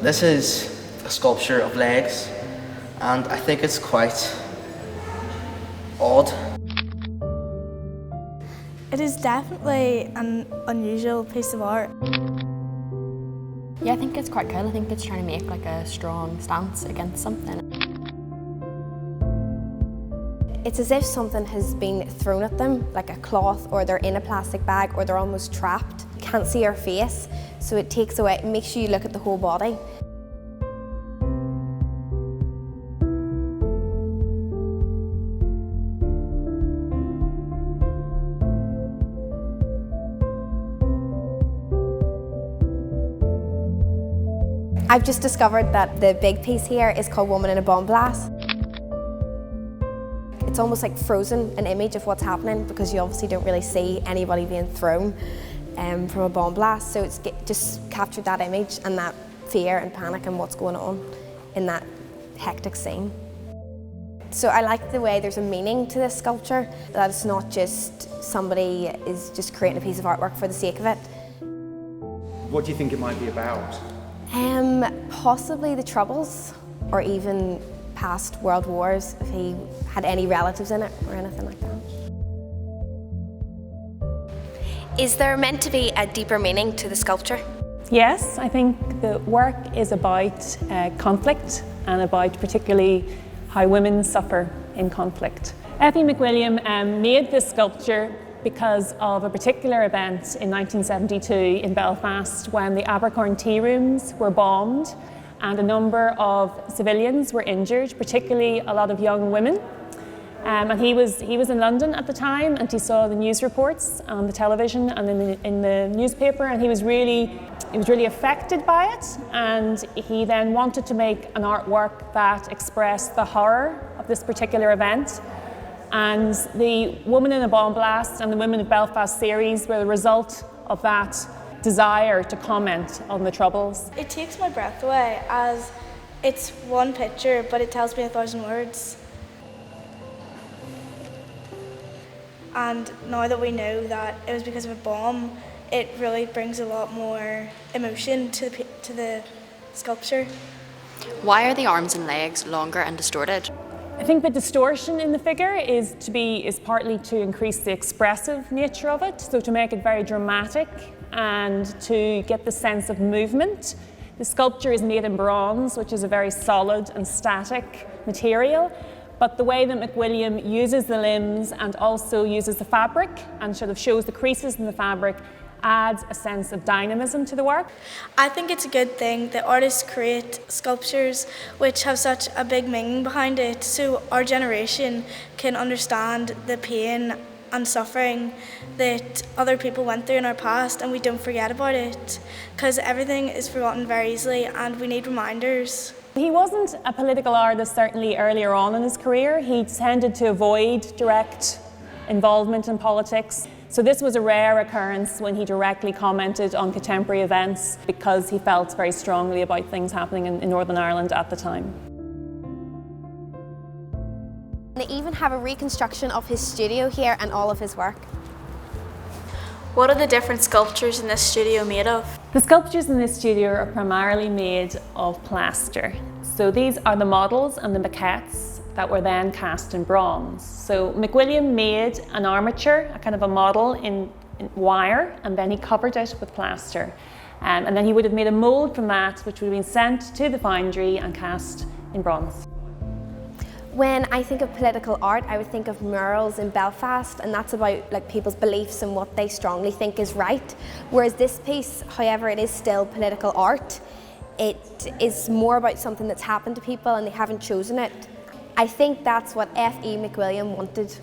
This is a sculpture of legs, and I think it's quite odd. It is definitely an unusual piece of art. Yeah, I think it's quite cool. I think it's trying to make like a strong stance against something. It's as if something has been thrown at them, like a cloth, or they're in a plastic bag, or they're almost trapped. You can't see our face, so it takes away, it makes you look at the whole body. I've just discovered that the big piece here is called Woman in a Bomb Blast. It's almost like frozen an image of what's happening because you obviously don't really see anybody being thrown from a bomb blast. So it's just captured that image and that fear and panic and what's going on in that hectic scene. So I like the way there's a meaning to this sculpture, that it's not just somebody is just creating a piece of artwork for the sake of it. What do you think it might be about? Possibly the Troubles, or even past world wars, if he had any relatives in it or anything like that. Is there meant to be a deeper meaning to the sculpture? Yes, I think the work is about conflict and about particularly how women suffer in conflict. Effie McWilliam made this sculpture because of a particular event in 1972 in Belfast when the Abercorn tea rooms were bombed and a number of civilians were injured, particularly a lot of young women. And he was in London at the time, and he saw the news reports on the television and in the newspaper, and he was really affected by it. And he then wanted to make an artwork that expressed the horror of this particular event. And the Woman in a Bomb Blast and the Women of Belfast series were the result of that desire to comment on the Troubles. It takes my breath away, as it's one picture but it tells me 1,000 words. And now that we know that it was because of a bomb, it really brings a lot more emotion to the sculpture. Why are the arms and legs longer and distorted? I think the distortion in the figure is partly to increase the expressive nature of it, so to make it very dramatic and to get the sense of movement. The sculpture is made in bronze, which is a very solid and static material, but the way that McWilliam uses the limbs and also uses the fabric and sort of shows the creases in the fabric adds a sense of dynamism to the work. I think it's a good thing that artists create sculptures which have such a big meaning behind it, so our generation can understand the pain and suffering that other people went through in our past, and we don't forget about it, because everything is forgotten very easily and we need reminders. He wasn't a political artist certainly earlier on in his career. He tended to avoid direct involvement in politics. So this was a rare occurrence when he directly commented on contemporary events because he felt very strongly about things happening in Northern Ireland at the time. They even have a reconstruction of his studio here and all of his work. What are the different sculptures in this studio made of? The sculptures in this studio are primarily made of plaster. So these are the models and the maquettes that were then cast in bronze. So McWilliam made an armature, a kind of a model in wire, and then he covered it with plaster. And then he would have made a mould from that, which would have been sent to the foundry and cast in bronze. When I think of political art, I would think of murals in Belfast, and that's about like people's beliefs and what they strongly think is right. Whereas this piece, however, it is still political art. It is more about something that's happened to people and they haven't chosen it. I think that's what F.E. McWilliam wanted